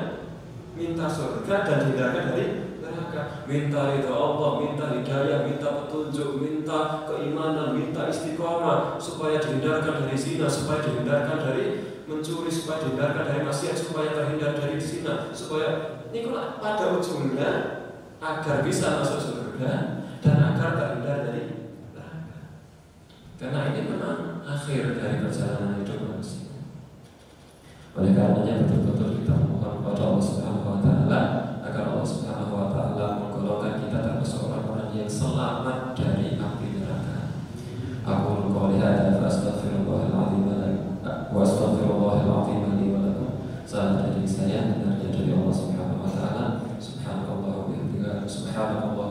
minta surga dan dihindarkan dari neraka. Minta ridha Allah, minta hidayah, minta petunjuk, minta keimanan, minta istiqomah, supaya dihindarkan dari zina, supaya dihindarkan dari mencuri, supaya dihindarkan dari maksiat, supaya terhindar dari zina, supaya ini pada ujungnya agar bisa masuk surga dan agar terhindar dari neraka. Karena ini memang akhir dari perjalanan hidup manusia. Oleh karenanya betul-betul kita mohon kepada Allah Subhanahu wa taala agar Allah Subhanahu wa taala menggolongkan kita termasuk orang-orang yang selamat dari api neraka. Aku qouli hadza fa astaghfirullahal azim wa astaghfirullahal azim li wa lakum. Salah dari saya benarnya dari Allah Subhanahu wa taala. Subhanallah wa bihamdihi subhanallah